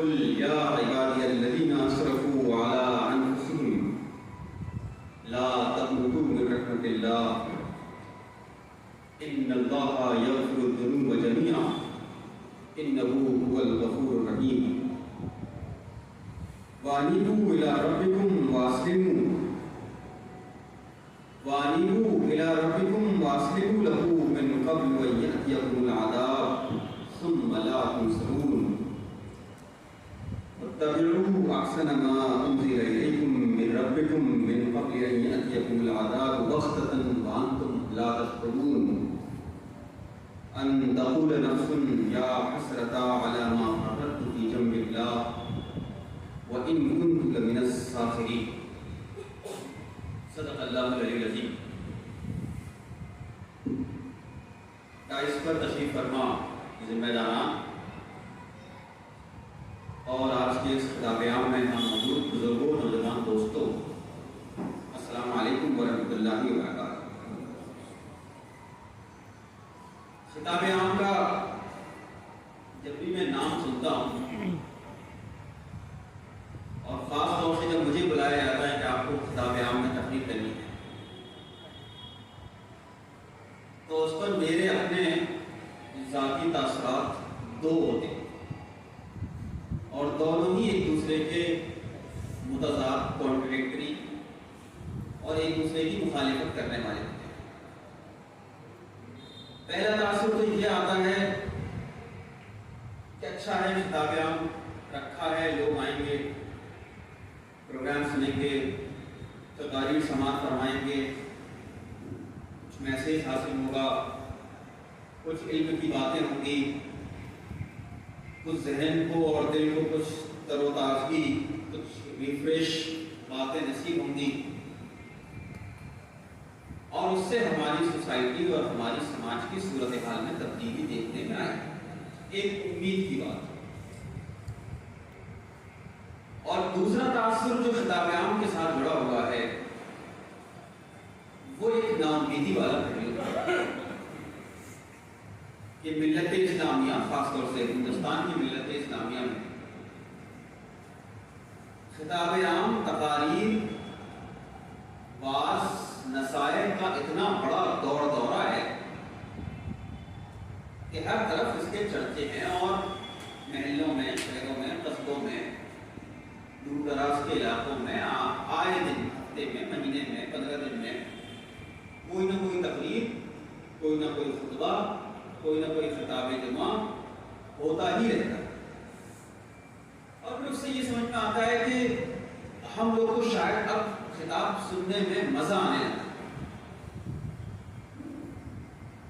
قل یا عبادی الذین اسرفوا علی انفسهم لا تقنطوا من رحمۃ اللہ ان اللہ یغفر الذنوب جميعا انه هو الغفور الرحیم وانیبوا الی ربکم واسلموا له من قبل ان یأتیکم العذاب ثم لا تنصرون واتبعوا احسن ما انزل الیکم من ربکم من قبل ان یأتیکم العذاب بغتة وانتم لا تشعرون ان تقول نفس یا حسرتا علی ما فرطت فی جنب اللہ وان كنت لمن الساخرین۔ صدق اللہ العلی العظیم۔ اس پر تشریف فرما ذمہ داران اور آج کے اس خطاب عام میں ہم موجود بزرگوں نوجوان دوستوں، السلام علیکم ورحمۃ اللہ وبرکاتہ۔ خطاب عام کا جب بھی میں نام سنتا ہوں اور خاص طور سے جب مجھے بلایا جاتا ہے کہ آپ کو خطاب عام میں تقریر کرنی ہے، تو اس پر میرے اپنے ذاتی تاثرات دو ہوتے ہیں اور دونوں ہی ایک دوسرے کے متضاد، کانٹریڈکٹری اور ایک دوسرے کی مخالفت کرنے والے ہوتے ہیں۔ پہلا تاثر تو یہ آتا ہے کہ اچھا ہے خطاب عام رکھا ہے، لوگ آئیں گے، پروگرام سنیں گے، تقاریر سماعت فرمائیں گے، کچھ میسیج حاصل ہوگا، کچھ علم کی باتیں ہوں گی، کچھ ذہن کو اور دل کو کچھ تر و تازگی، کچھ ریفریش باتیں نصیب ہوں گی، اور اس سے ہماری سوسائٹی اور ہماری سماج کی صورتحال میں تبدیلی دیکھنے میں آئے، ایک امید کی بات۔ اور دوسرا تاثر جو خطاب عام کے ساتھ جڑا ہوا ہے وہ ایک ناامیدی والا پہلو ہے کہ ملت اسلامیہ، خاص طور سے ہندوستان کی ملت اسلامیہ میں خطاب عام، تقاریر، واعظ، نصائح کا اتنا بڑا دورہ ہے کہ ہر طرف اس کے چرچے ہیں، اور محلوں میں، شہروں میں، قصبوں میں، دور دراز کے علاقوں میں آئے دن، ہفتے میں، مہینے میں، 15 دن میں کوئی نہ کوئی تقریر، کوئی نہ کوئی خطبہ، کوئی نہ کوئی خطاب جمعہ ہوتا ہی رہتا ہے۔ اور پھر اس سے یہ سمجھ میں آتا ہے کہ ہم لوگ کو شاید اب خطاب سننے میں مزہ آنے لگا،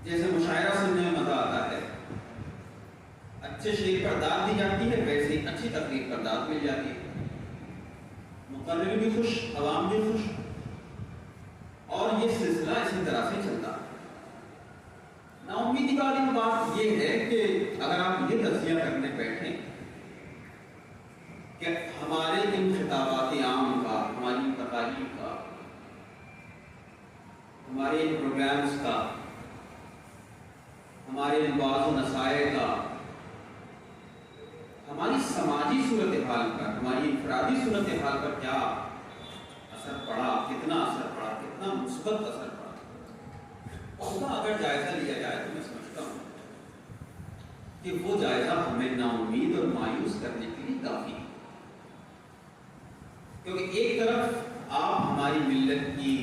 جیسے مشاعرہ سننے میں مزہ آتا ہے، اچھے شعر پر داد دی جاتی ہے، ویسے ہی اچھی تقریر پر داد مل جاتی ہے، مقرر بھی خوش، عوام بھی خوش، اور یہ سلسلہ اسی طرح سے چلتا ہے۔ ناامیدی والی بات یہ ہے کہ اگر آپ یہ تجزیہ کرنے بیٹھیں کہ ہمارے ان خطابات عام کا، ہماری تقاریر کا، ہمارے ان پروگرامز کا، ہمارے ان واعظ و نصائح کا ہماری سماجی صورتحال پر، ہماری انفرادی صورتحال پر کیا اثر پڑا، کتنا اثر پڑا، کتنا مثبت اثر پڑا، اس کا اگر جائزہ لیا جائے تو میں سمجھتا ہوں کہ وہ جائزہ ہمیں نا امید اور مایوس کرنے کے لیے کافی ہے۔ کیونکہ ایک طرف آپ ہماری ملت کی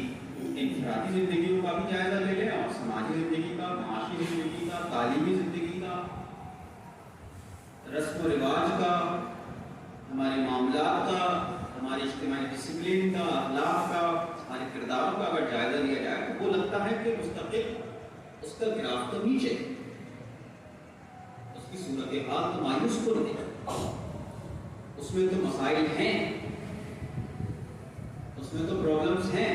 انفرادی زندگیوں کا بھی جائزہ لے لیں، اور سماجی زندگی کا، معاشی زندگی کا، تعلیمی زندگی کا، رسم و رواج کا، ہمارے معاملات کا، ہمارے اجتماعی ڈسپلن کا، اخلاق کا، ہمارے کرداروں کا اگر جائزہ لیا جائے تو وہ لگتا ہے کہ مستقل اس کا گراف تو نیچے ہے، اس کی صورتحال تو مایوس کن ہے، اس میں تو مسائل ہیں، اس میں تو پرابلمس ہیں۔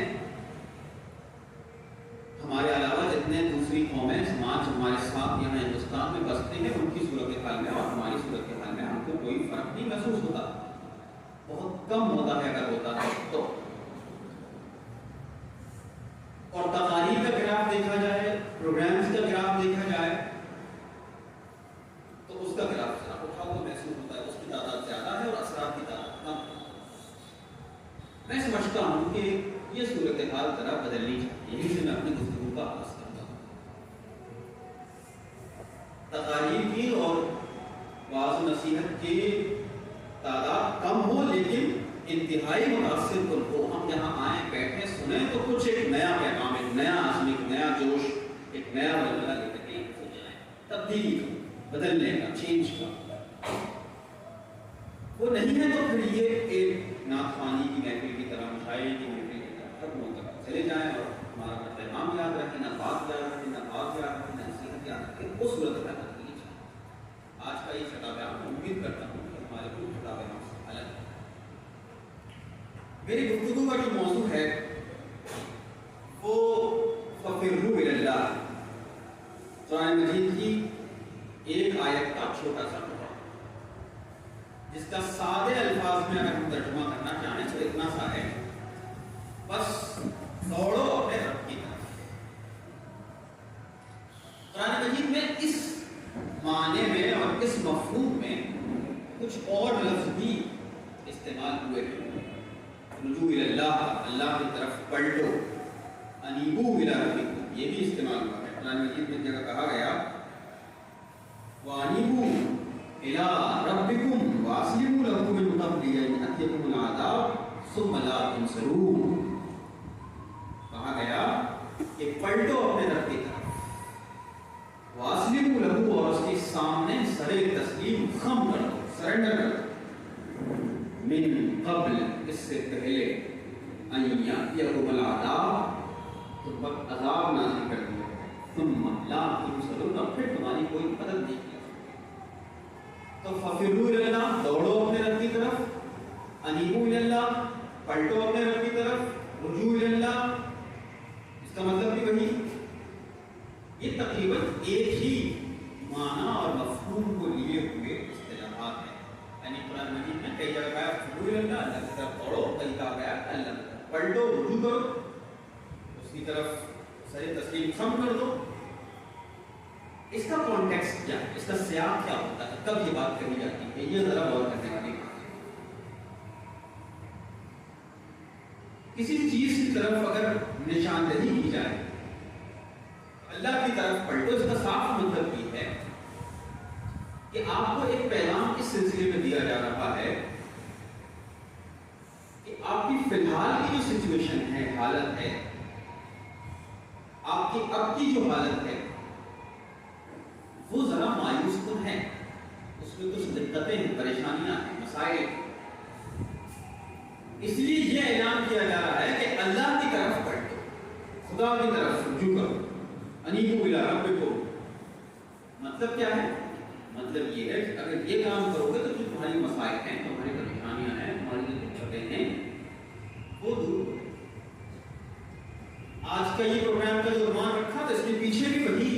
ہمارے علاوہ جتنے دوسری قومیں، سماج ہمارے ساتھ یہاں ہندوستان میں بستے ہیں، ان کی صورتحال میں اور ہماری صورتحال میں ہم کو کوئی فرق نہیں محسوس ہوتا، بہت کم ہوتا ہے اگر ہوتا ہے تو۔ اور تقاریر کا گراف دیکھا جائے، پروگرامز کا گراف دیکھا جائے تو اس کا گراف اٹھا ہوا محسوس ہوتا ہے، اس کی تعداد زیادہ سمجھتا ہوں کہ یہ صورتحال ذرا بدلنی چاہیے، یہیں سے میں اپنی گفتگو کا آغاز کرتا ہوں۔ تقاریر کی اور وعظ و نصیحت کی تعداد کم ہو لیکن انتہائی متاثر کن ہو۔ ہم یہاں آئیں، بیٹھیں، سنیں تو کچھ ایک نیا پیغام، ایک نیا عزم، ایک نیا جوش، ایک نیا ولولہ لے کر کے ہو جائیں، تبدیلی کا، بدلنے کا، چینج کا۔ وہ نہیں ہے تو پھر یہ ایک نعت خوانی کی محفل کی طرح، مشاعرے کی محفل کی طرح ختم ہو کر چلے جائیں اور ہمارا نہ پیغام یاد رکھیں، نہ بات یاد رکھیں، نہ بات یاد رکھیں، نہ نصیحت یاد رکھیں۔ اس صورت میں تبدیلی چاہیے۔ آج کا یہ خطاب میں امید کرتا ہوں کہ ہمارے کچھ خطاب سے الگ ہے۔ میری گفتگو کا جو موضوع ہے وہ فَفِرُّوا إِلَى اللَّهِ، قرآن مجید کی ایک آیت کا چھوٹا سا ٹکڑا، جس کا سادے الفاظ میں اگر ہم ترجمہ کرنا چاہیں تو اتنا سا ہے، بس دوڑو اپنے رب کی طرف۔ قرآن مجید میں اس معنی میں اور اس مفہوم میں کچھ اور لفظ بھی استعمال ہوئے ہیں۔ رجوع الی اللہ، اللہ کی طرف پلٹو، انیبوا الی ربکم، یہ بھی استعمال ہوا ہے۔ قرآن مجید میں جگہ کہا گیا وَأَنِیبُوا إِلَىٰ رَبِّكُمْ وَأَسْلِمُوا لَهُ مِن قَبْلِ أَن يَأْتِيَكُمُ الْعَذَابُ ثُمَّ لَا تُنصَرُونَ۔ کہا گیا کہ پلٹو اپنے رب کی طرف، وَأَسْلِمُوا لَهُ، اور اس کے سامنے سر تسلیم خم کر دو، سرنڈر کر دو، من قبل، اس سے پہلے، ان یأتیکم العذاب، تم پر عذاب نازل کر دیا، ثم لا تنصرون، اور پھر تمہاری کوئی مدد نہیں کی۔ تو فَفِرُّوا إِلَى اللَّهِ، دوڑو اپنے رب کی طرف، انیبوا إِلَى اللَّهِ، پلٹو اپنے رب کی طرف، رجوع إِلَى اللَّهِ، اس کا مطلب بھی وہی، یہ تقریباً ایک ہی معنی اور مفہوم کو لیے ہوئے اصطلاحات ہیں۔ یعنی قرآن مجید میں کئی جگہ کہا فِرُّوا إِلَى اللَّهِ، اللہ کی طرف دوڑو، کئی کہا گیا اللہ کی طرف پلٹو، رجوع کرو، اس کی طرف سر تسلیم خم کر دو۔ اس کا کانٹیکسٹ کیا ہے، اس کا سیاق کیا ہوتا ہے، کب یہ بات کہی جاتی ہے، یہ ذرا غور کرنے والی بات ہے۔ کسی چیز کی طرف اگر نشاندہی کی جائے، اللہ کی طرف پلٹو، اس کا صاف مطلب یہ ہے کہ آپ کو ایک پیغام اس سلسلے میں دیا جا رہا ہے کہ آپ کی فی الحال کی جو سچویشن ہے، حالت ہے، آپ کی اب کی جو حالت ہے وہ ذرا مایوس کن ہے، اس میں کچھ دقتیں ہیں، پریشانیاں ہیں، مسائل ہیں۔ اس لیے یہ اعلان کیا جا رہا ہے کہ اللہ کی طرف پلٹو، خدا کی طرف رجوع کرو، انیبوا الی ربکم۔ مطلب کیا ہے؟ مطلب یہ ہے کہ اگر یہ کام کرو گے تو جو تمہاری مسائل ہیں، تمہاری پریشانیاں ہیں، تمہاری جو دقتیں ہیں، وہ دور ہو۔ آج کا یہ پروگرام کا جو عنوان رکھا تھا، اس کے پیچھے بھی وہی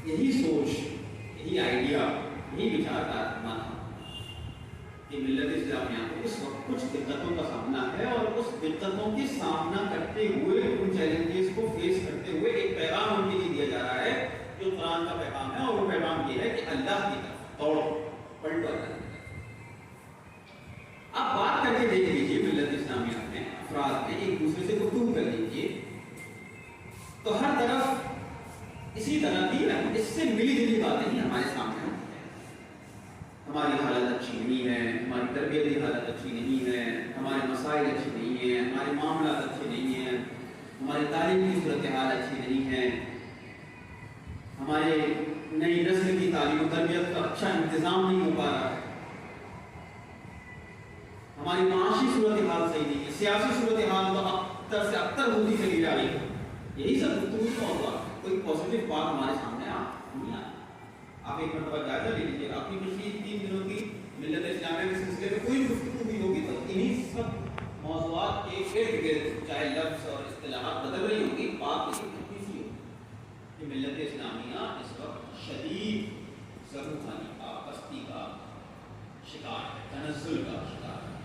یہی سوچ، یہی آئیڈیا، یہی وچاردھارا تھا کہ ملت اسلامیہ کو اس وقت کچھ دقتوں کا سامنا ہے، اور اس دقتوں کی سامنا کرتے ہوئے، ان چیلنجز کو فیس کرتے ہوئے ایک پیغام ان کے لیے دیا جا رہا ہے جو قرآن کا پیغام ہے، اور وہ پیغام یہ ہے کہ اللہ کی طرف دوڑو، پلٹو اللہ کی طرف۔ آپ بات کر کے دیکھ لیجیے، ملت اسلامیہ میں افراد میں ایک دوسرے سے گفتگو کر لیجیے تو ہر طرف اسی طرح کی اس سے ملی جلی باتیں ہی ہمارے سامنے ہوتی ہیں۔ ہماری حالت اچھی نہیں ہے، ہماری تربیتی حالت اچھی نہیں ہے، ہمارے مسائل اچھے نہیں ہیں، ہمارے معاملات اچھے نہیں ہیں، ہماری تعلیم کی صورتحال اچھی نہیں ہے، ہمارے نئی نسل کی تعلیم و تربیت کا اچھا انتظام نہیں ہو پا رہا ہے، ہماری معاشی صورتحال صحیح نہیں ہے، سیاسی صورتحال تو اکثر سے اکثر ہوتی چلی جا رہی ہے۔ یہی سب گفتگو کا موضوع ہے، کوئی پازیٹیو بات ہمارے سامنے نہیں آتی۔ آپ ایک مرتبہ جائزہ لے لیجیے، اپنی پچھلی 3 دنوں کی ملت اسلامیہ کے سلسلے میں کوئی گفتگو بھی ہوگی تو انہی سب موضوعات کے ارد گرد، چاہے لفظ اور اصطلاحات بدل رہی ہوں گی، بات لیکن اتنی سی ہوگی کہ ملت اسلامیہ اس وقت شدید ضرورتانی کا، پستی کا شکار ہے، تنزل کا شکار ہے۔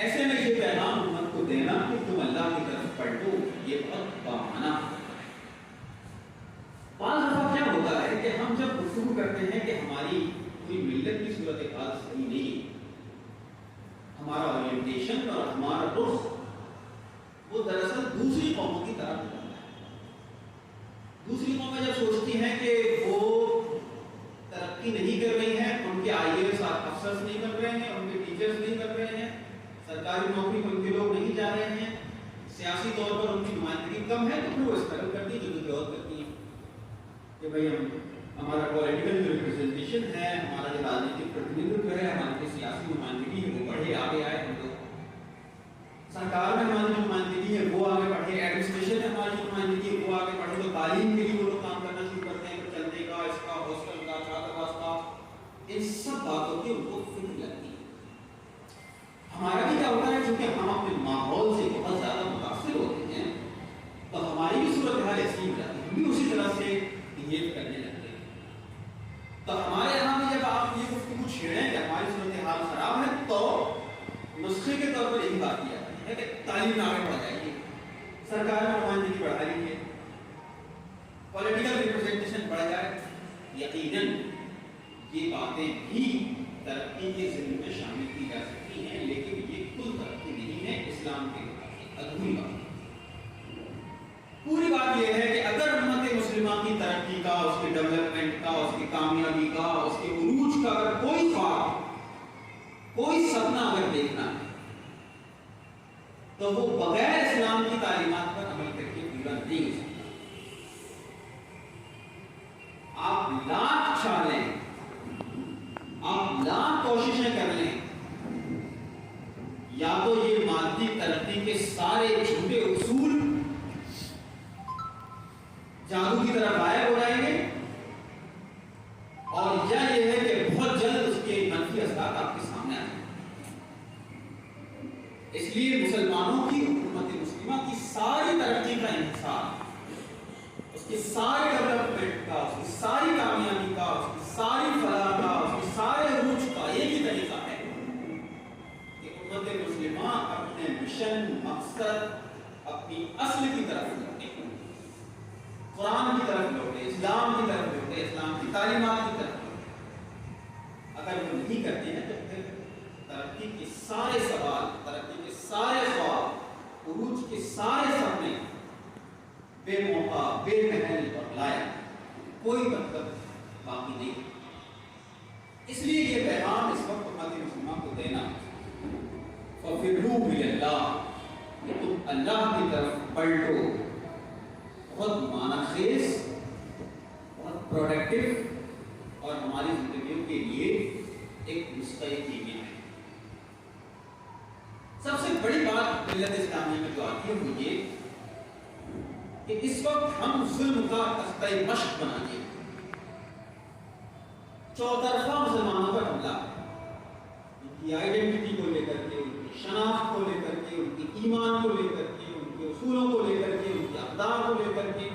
ایسے میں یہ پیغام امت کو دینا کہ تم اللہ کی طرف پلٹو، یہ بہت بامعنی ہے۔ بعض دفعہ کیا ہوتا ہے کہ ہم جب گفتگو کرتے ہیں کہ ہماری پوری ملت کی صورتحال صحیح نہیں، ہمارا اورینٹیشن اور حکومت جب سوچتی ہے کہ وہ ترقی نہیں کر رہی ہے، ان کے IAS افسرز نہیں کر رہے ہیں، ان کے ٹیچرز نہیں کر رہے ہیں، سرکاری نوکری میں ان کے لوگ نہیں جا رہے ہیں، سیاسی طور پر ان کی نمائندگی کم ہے، تو پھر وہ اسٹرگل کرتی ہے، جدوجہد کرتی ہیں کہ بھائی ہمارا پولیٹیکل جو ریپرزنٹیشن ہے، ہمارا جو راجنیتک پرتیندتو ہے، ہماری سیاسی نمائندگی ہے وہ بڑھے آگے آئے، ہم لوگ سرکار میں ہماری جو نمائندگی ہے وہ آگے بڑھے، ایڈمنسٹریشن میں ہماری جو نمائندگی ہے وہ آگے بڑھے، تو تعلیم کے لیے وہ لوگ کام کرنا شروع کرتے ہیں، چلنے کا، اس کا، ہاسٹل کا، چھاتراواس کا، ان سب باتوں کی ان کو فکر لگتی ہے۔ ہمارا بھی کیا ہوتا ہے، چونکہ ہم اپنے ماحول سے بہت زیادہ متاثر ہوتے ہیں، تو ہماری بھی صورتحال ایسی ہو جاتی ہے، ہم بھی اسی طرح سے بہیو کرنے لگتے ہیں۔ تو ہمارے یہاں بھی جب آپ یہ گفتگو چھیڑیں کہ ہماری صورتحال خراب ہے، تو نسخے کے طور پر یہی بات کی جاتی ہے کہ تعلیم آگے بڑھ جائیے، سرکار میں نمائندگی بڑھا لیجیے، پولیٹیکل ریپرزنٹیشن بڑھ جائے۔ یقیناً یہ باتیں بھی ترقی کے ضمن میں شامل کی جا سکتی ہیں، لیکن یہ کل ترقی نہیں ہے اسلام کے مطابق، ادھوری بات۔ پوری بات یہ ہے کہ اگر امت مسلمہ کی ترقی کا، اس کے ڈیولپمنٹ کا، اس کی کامیابی کا، اس کے عروج کا اگر کوئی خواب، کوئی سپنا اگر دیکھنا ہے، تو وہ بغیر اسلام کی تعلیمات پر عمل کر کے پورا نہیں ہو سکتا۔ آپ لاکھ چالیں، آپ لاکھ کوششیں کر لیں، یا تو یہ مادی ترقی کے سارے جھوٹے اصول جادو کی طرح غائب ہو جائیں گے، اور یا یہ ہے کہ بہت جلد اس کے منفی اثرات آپ کے سامنے آئیں گے۔ اس لیے مسلمانوں کی، امت مسلمہ کی ساری ترقی کا انحصار، اس کے سارے ڈیولپمنٹ کا، اس کی ساری کامیابی کا، اس کی ساری فلاح کا، اس کے سارے عروج کا ایک ہی طریقہ ہے کہ امت مسلمہ اپنے مشن، مقصد، اپنی اصل کی طرف لوٹے، قرآن کی طرف لوٹے، اسلام کی طرف لوٹے، اسلام کی تعلیمات کی طرف لوٹے۔ اگر وہ نہیں کرتے ہیں تو پھر ترقی کے سارے سوال، ترقی کے سارے خواب، عروج کے سارے سپنے بے موقع، بے محل اور لائق، کوئی مطلب باقی نہیں۔ اس لیے یہ پیغام اس وقت امت مسلمہ کو دینا، فَفِرُّوا إِلَى اللَّهِ، کہ تم اللہ کی طرف پلٹو، بہت معنی خیز، بہت پروڈکٹیو اور ہماری زندگیوں کے لیے ایک نسخہ کیمیا ہے۔ سب سے بڑی بات ملت اسلامیہ میں جو آتی ہے وہ یہ کہ اس وقت ہم ظلم کا تختہ مشق بنا دیے، چوطرفہ مسلمانوں پر حملہ، ان کی آئیڈینٹی کو لے کر کے، ان کی شناخت کو لے کر کے، ان کی ایمان کو لے کر کے، ان کے اصولوں کو لے کر کے، ان کی اقدار کو لے کر کے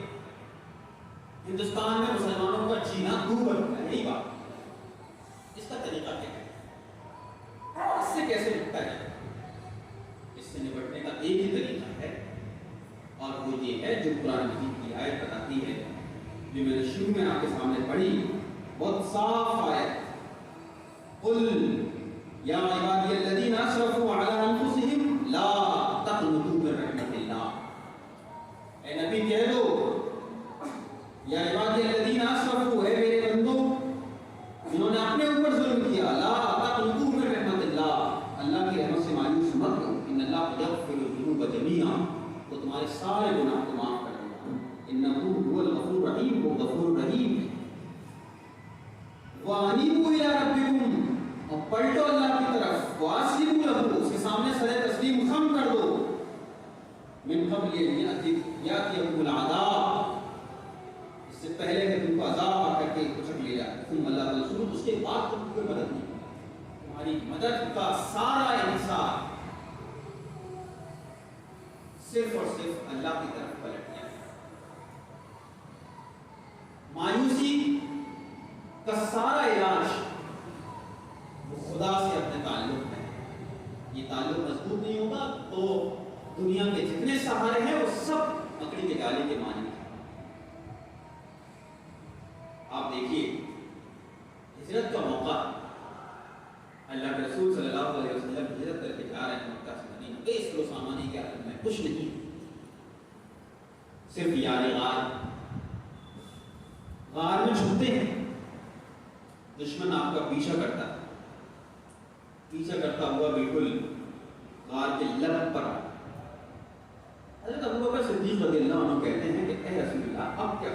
ہندوستان میں مسلمانوں کا جینا دور ہے۔ یہی بات، اس کا طریقہ کیا ہے، اس سے کیسے نپٹا جائے؟ اس سے نپٹنے کا ایک ہی طریقہ ہے، اور وہ یہ ہے جو قرآن مجید کی آیت بتاتی ہے، جو میں نے شروع میں آپ کے سامنے پڑھی، بہت صاف آیت، قل یا عبادی الذین اسرفوا علی انفسہم لا تقنطوا من رحمت اللہ، اے نبی کہہ دو، یا عبادی الذین اسرفوا، اے میرے بندوں جنہوں نے اپنے اوپر ظلم کیا، لا تقنطوا من رحمت اللہ، اللہ کی رحمت سے مایوس مت ہو، ان اللہ یغفر الذنوب جمیعا، وہ تمہارے سارے گناہ کو معاف کر دے گا، انہ هو الغفور الرحیم، وہ غفور رحیم ہے۔ وَأَنِيبُوا إِلَىٰ رَبِّكُمْ، اور پلٹو اللہ کی طرف، وَأَسْلِمُوا لَهُ، اس کے سامنے سر تسلیم خم کر دو، مِن قَبْلِ أَن يَأْتِيَكُمُ الْعَذَابُ، اس سے پہلے کہ تم کو عذاب آ کر کے کچھ لے جائے، ثُمَّ لَا تَنصُرُونَ، اس کے بعد تم کو مدد نہیں، تمہاری مدد کا سارا انحصار صرف اور صرف اللہ کی طرف پلٹ گیا۔ مایوسی کا سارا علاج وہ خدا سے اپنے تعلق ہے، یہ تعلق مضبوط نہیں ہوگا تو دنیا کے جتنے سہارے ہیں وہ سب مکڑی کے جالے کے مانند ہیں۔ آپ دیکھیے ہجرت کا موقع، اللہ کے رسول صلی اللہ علیہ وسلم ہجرت کر کے جا رہے ہیں مکہ سے مدینہ، بے سر و سامانی کے حالت میں، کچھ نہیں، صرف یار غار، غار میں چھپتے ہیں، دشمن آپ کا پیچھا کرتا ہے، پیچھا کرتا ہوا بالکل غار کے لب پر آیا۔ حضرت ابوبکر صدیق رضی اللہ عنہ کہتے ہیں کہ اے رسول اللہ اب کیا؟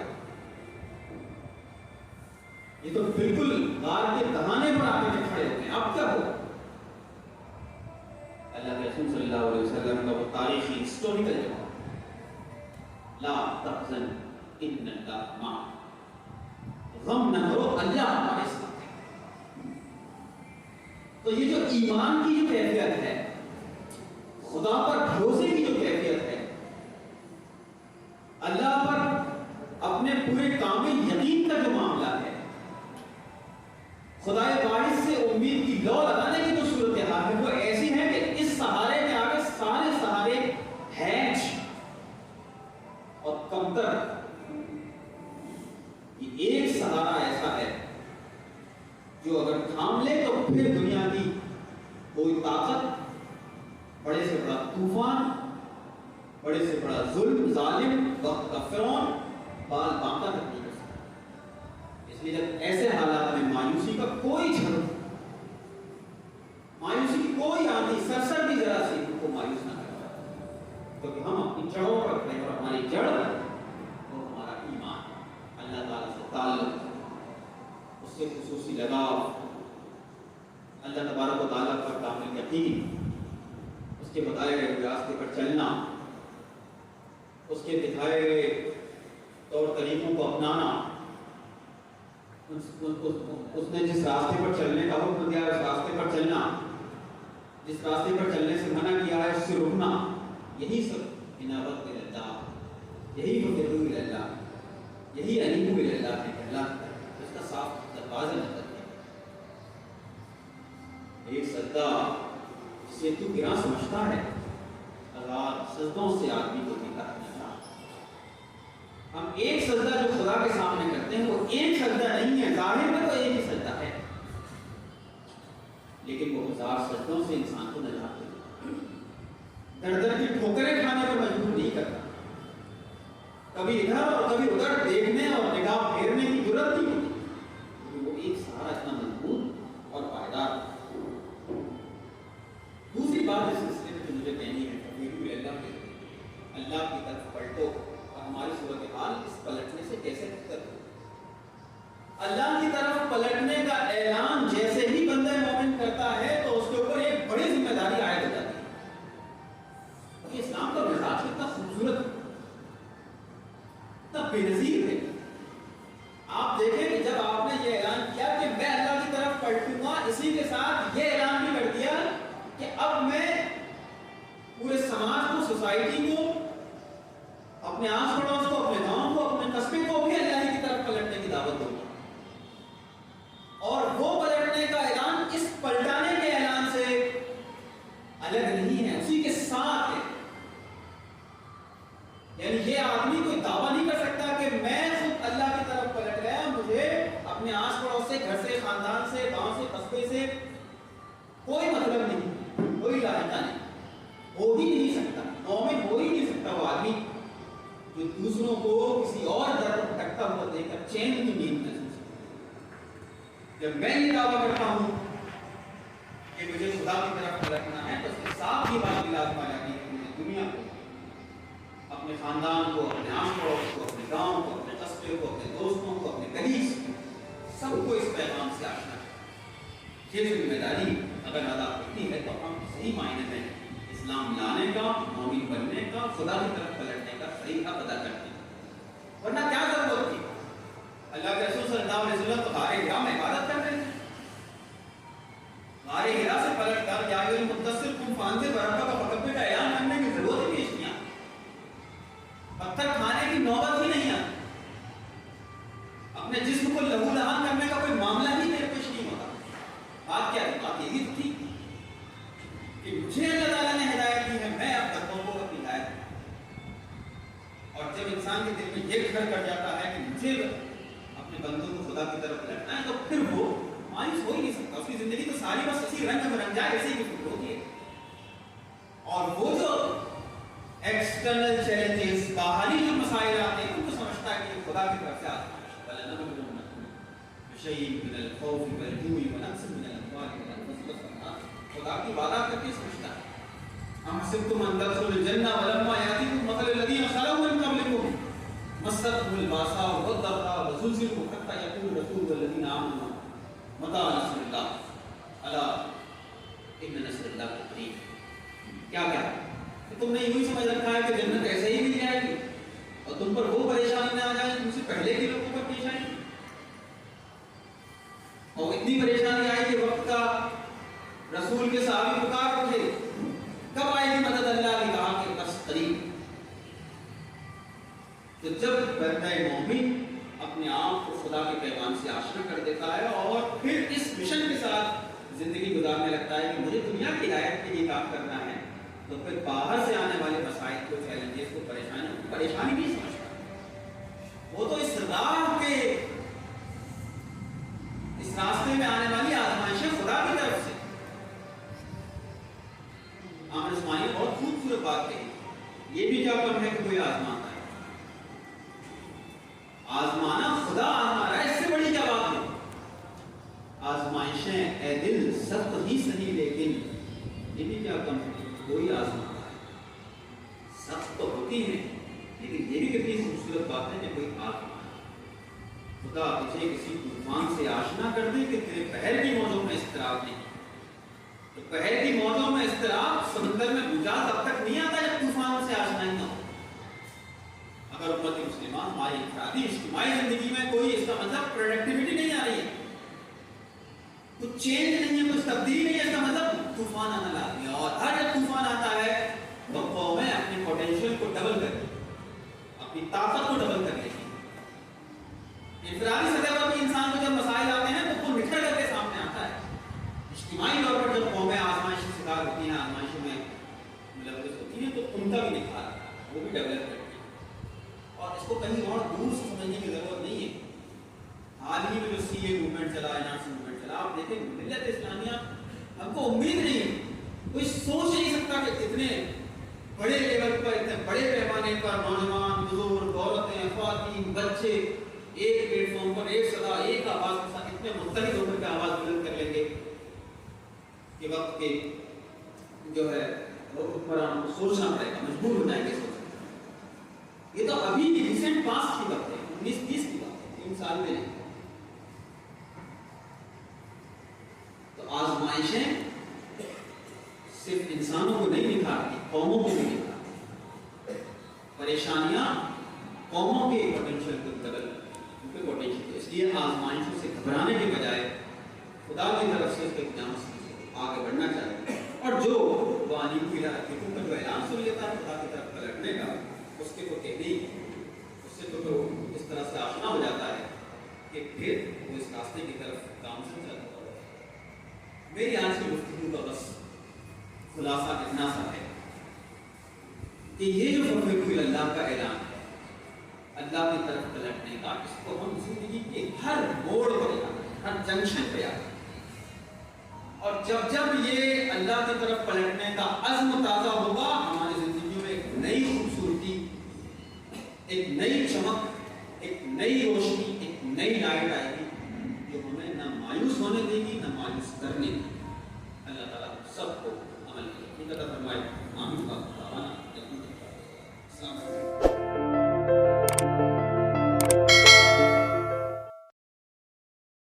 یہ تو بالکل غار کے دہانے پر آ کے کھڑے ہوتے ہیں، اب کیا ہو؟ اللہ کے رسول صلی اللہ علیہ وسلم کا وہ تاریخی ہسٹوریکل جواب، لا تحزن ان اللہ معنا، غم نہ کرو اللہ ہمارے ساتھ ہے۔ تو یہ جو ایمان کی جو کیفیت ہے، خدا پر بھروسے کی جو کیفیت ہے، اللہ پر اپنے پورے کامل یقین کا جو معاملہ ہے، خدا باعث سے امید کی لو لگانے کی جو صورتحال ہے، وہ ایسی ہے کہ اس سہارے کے آگے سارے سہارے ہینچ اور کمتر۔ یہ ایک سہارا ایسا ہے جو اگر تھام لے تو پھر دنیا کی کوئی طاقت، بڑے سے بڑا طوفان، بڑے سے بڑا ظلم، ظالم، وقت کا فرعون بال باقا تک نہیں کر سکتا۔ اس لیے جب ایسے حالات میں مایوسی کا کوئی جھڑ، مایوسی کی کوئی آندھی سرسر بھی ذرا سی ان کو مایوس نہ کرتا، کیونکہ ہم اپنی جڑوں پر رکھتے ہیں اور ہماری جڑ وہ ہمارا ایمان، اللہ تعالیٰ سے تعلق، اس سے خصوصی لگاؤ، اللہ تبارک و تعالیٰ پر کامل یقین، اس کے بتائے گئے راستے پر چلنا، اس کے دکھائے گئے طور طریقوں کو اپنانا، اس نے جس راستے پر چلنے کا حکم دیا اس راستے پر چلنا، جس راستے پر چلنے سے منع کیا ہے اس سے رکنا، یہی سب انابت اللہ، یہی مدعو اللہ، یہی انیب اللہ ہے، اللہ اس کا صاف دروازہ نظر ہے۔ ایک سجدہ جسے تو گراں سمجھتا ہے، ہزار سجدوں سے آدمی کو بھی کرنا چاہتا۔ ہم ایک سجدہ جو خدا کے سامنے کرتے ہیں وہ ایک سجدہ نہیں ہے، ظاہر میں تو ایک ہی سجدہ ہے، لیکن وہ ہزار سجدوں سے انسان کو نجات دیتا ہے، در در کی ٹھوکریں کھانے پر مجبور نہیں کرتا، کبھی ادھر اور کبھی ادھر دیکھنے اور نگاہ پھیرنے کی ضرورت نہیں ہوتی، کیونکہ وہ ایک سہارا اتنا مضبوط اور پائیدار۔ دوسری بات اس سلسلے میں جو مجھے کہنی ہے، اللہ کی طرف پلٹو، اور ہماری صورتحال اس پلٹنے سے کیسے بہتر ہو؟ اللہ کی طرف پلٹنے کا اعلان جیسے ہی بندہ مومن کرتا ہے تو اس کے اوپر ایک بڑی ذمہ داری عائد ہو جاتی ہے۔ کہ اسلام کا مزاج کتنا خوبصورت، اتنا بے نظیر ہے۔ آپ دیکھیں کہ جب آپ نے یہ اعلان کیا کہ میں اللہ کی طرف پلٹوں گا، اسی کے ساتھ یہ اعلان بھی کر دیا کہ اب میں پورے سماج کو، سوسائٹی کو، اپنے آس پڑوس کو، اپنے گاؤں کو، اپنے قصبے کو بھی اللہ کی طرف پلٹنے کی دعوت دوں گا۔ اور وہ پلٹنے کا اعلان اس پلٹانے کے اعلان سے الگ نہیں ہے، اسی کے ساتھ ہے۔ یعنی یہ آدمی کوئی دعویٰ نہیں کر سکتا کہ میں خود اللہ کی طرف پلٹ گیا، مجھے اپنے آس پڑوس سے، گھر سے، خاندان سے، گاؤں سے، قصبے سے کوئی مطلب نہیں، کوئی لاحقہ نہیں، ہو ہی نہیں سکتا، مومن ہو ہی نہیں سکتا وہ آدمی جو دوسروں کو کسی اور در پر بھٹکتا ہوا دیکھ کر چین کی نیند محسوس کرتا۔ جب میں یہ دعویٰ کرتا ہوں کہ مجھے خدا کی طرف پلٹنا ہے تو اس کے ساتھ ہی بات لازم آ جاتی ہے کہ مجھے دنیا کو، اپنے خاندان کو، اپنے آس پڑوس کو، اپنے گاؤں کو، اپنے قصبے کو، اپنے دوستوں کو، اپنے قریب سب کو اس پیغام سے آشنا ہے۔ یہ ذمہ داری اگر ادا ہوتی ہے تو ہم صحیح معنی میں اسلام لانے کا، مومن بننے کا، خدا کی طرف پلٹنے کا صحیح حق ادا کرتے ہیں۔ ورنہ کیا ضرورت تھی؟ اللہ کے رسول صلی اللہ علیہ وسلم تو غار حرا میں عبادت کر رہے ہیں، غار حرا سے پلٹ کر یا ایھا المدثر قم فانذر وربک فکبر کا اعلان کرنے کی ضرورت ہی نہیں ہے۔ پتھر کھانے کی نوبت ہی نہیں آتی، اپنے جسم کو لہو لہان کرنے کا کوئی معاملہ ہی پیش نہیں ہوتا۔ بات کیا ہے؟ بات یہی تھی کہ مجھے اللہ تعالیٰ نے ہدایت دی ہے، میں اب بندوں کو اپنی ہدایت دوں۔ اور جب انسان کے دل میں یہ گھر کر جاتا ہے کہ مجھے اپنے بندوں کو خدا کی طرف لٹنا ہے تو پھر وہ مایوس ہو ہی نہیں سکتا، اس کی زندگی تو ساری بس اسی رنگ میں رنگ جائے، ایسے ہی کچھ ہوتی ہے۔ اور وہ جو ایکسٹرنل چیلنجز، باہری جو مسائل آتے ہیں ان کو سمجھتا ہے کہ خدا کی طرف سے آتا ہے۔ شیء من الخوف والجوع ونقص من الاموال والانفس والثمرات. خدا کی وعدہ کر کے سمجھتا ہے. ام حسبتم ان تدخلوا الجنہ ولما یاتکم مثل الذین خلوا من قبلکم مستهم الباساء والضراء وزلزلوا حتى يقول الرسول والذین آمنوا متى نصر اللہ الا ان نصر اللہ قریب. کیا تم نے یوں ہی سمجھ رکھا ہے کہ جنت ایسے ہی مل جائے گی اور تم پر وہ پریشانی نہ آ جائے تم سے پہلے کے لوگوں پر پیش آئی, اور اتنی پریشانی آئی کہ وقت کا رسول کے صحابی پکار اٹھے کب آئے گی مدد اللہ کی, کہا کہ بس قریب. تو جب بندہ مومن اپنے آپ کو خدا کے پیغام سے آشنا کر دیتا ہے اور پھر اس مشن کے ساتھ زندگی گزارنے لگتا ہے کہ مجھے دنیا کی ہدایت کے لیے کام کرنا ہے, تو پھر باہر سے آنے والے مسائل کو, چیلنجز کو, پریشانی نہیں سمجھتا. وہ تو اس راہ کے, اس راستے میں آنے والی آزمائشیں خدا کی طرف سے. عامر اسماعیل بہت خوبصورت بات کہی, یہ بھی کیا کم ہے کہ کوئی آزماتا ہے. آزمانا خدا آزما رہا ہے, اس سے بڑی کیا بات ہے. آزمائشیں اے دل سخت ہی صحیح لیکن یہ بھی کیا کم ہے کوئی آزماتا ہے. سخت تو ہوتی ہے لیکن یہ بھی کتنی خوبصورت بات ہے کہ کوئی آزما. خدا تجھے کسی طوفان سے آشنا کر دے کہ تیرے پہر کی موجوں میں اضطراب نہیں. تو پہر کی موجوں میں اضطراب سمندر میں بجھا تب تک نہیں آتا جب طوفان سے آشنا ہی نہ ہو. اگر امت مسلمہ ہماری انفرادی اجتماعی زندگی میں کوئی اس کا مطلب پروڈکٹیوٹی نہیں آ رہی ہے, کچھ چینج نہیں ہے, کچھ تبدیلی نہیں ہے, اس کا مطلب طوفان آنا لازمی ہے. اور ہر جب طوفان آتا ہے تو قومیں اپنے پوٹینشیل کو ڈبل کر لی, اپنی طاقت کو ڈبل کر لیتی. انفرادی سطح پر بھی انسان کو جب مسائل آتے ہیں تو وہ نکھر کر کے سامنے آتا ہے. اجتماعی طور پر جب قومیں آزمائش کا شکار ہوتی ہیں, آزمائشوں میں ملوث ہوتی ہیں, تو ان کا بھی نکھار آتا ہے, وہ بھی ڈیولپ کرتی ہے. اور اس کو کہیں اور دور سے سمجھنے کی ضرورت نہیں ہے. حال ہی میں جو سی اے موومنٹ چلا, NRC موومنٹ چلا, آپ دیکھیں ملت اسلامیہ, ہم کو امید نہیں ہے, کوئی سوچ نہیں سکتا کہ اتنے بڑے لیول پر, اتنے بڑے پیمانے پر نوجوان, بزرگ, عورتیں, خواتین, بچے ایک پلیٹ فارم پر ایک صدا, ایک آواز کے ساتھ اتنے مختلف ہو کر کے آواز بلند کر لیں گے کہ وقت کے جو ہے وہ حکمران کو سوچنا پڑے گا, مجبور ہو جائیں گے سوچنا. یہ تو ابھی کی ریسنٹ پاسٹ کی بات ہے, 1920 کی بات ہے, 3 سال میں نہیں. تو آزمائشیں صرف انسانوں کو نہیں نکھارتی, قوموں کو بھی نکھارتی. پریشانیاں قوموں کے پوٹینشیل کو ڈبل, ان کے پوٹینشیل. اس لیے آزمائشوں سے گھبرانے کے بجائے خدا کی طرف سے اس کے اقدام سے آگے بڑھنا چاہیے. اور جو وہ عالم کی حقیقتوں کا جو اعلان سن لیتا ہے خدا کی طرف پلٹنے کا, اس کے تو تحریک, اس سے تو اس طرح سے آشنا ہو جاتا ہے کہ پھر وہ اس راستے کی طرف کام سے چلتا ہے. میری آج کی گفتگو کا بس خلاصہ اتنا سا ہے کہ یہ جو فقر اللہ کا اعلان ہے, اللہ کی طرف پلٹنے کا, اس کو ہم زندگی کے ہر موڑ پر یاد رکھیں, ہر جنکشن پہ یاد رکھیں. اور جب جب یہ اللہ کی طرف پلٹنے کا عزم تازہ ہوگا, ہماری زندگی میں ایک نئی خوبصورتی, ایک نئی چمک, ایک نئی روشنی, ایک نئی لائٹ آئے گی جو ہمیں نہ مایوس ہونے دے گی نہ مایوس کرنے دے گی.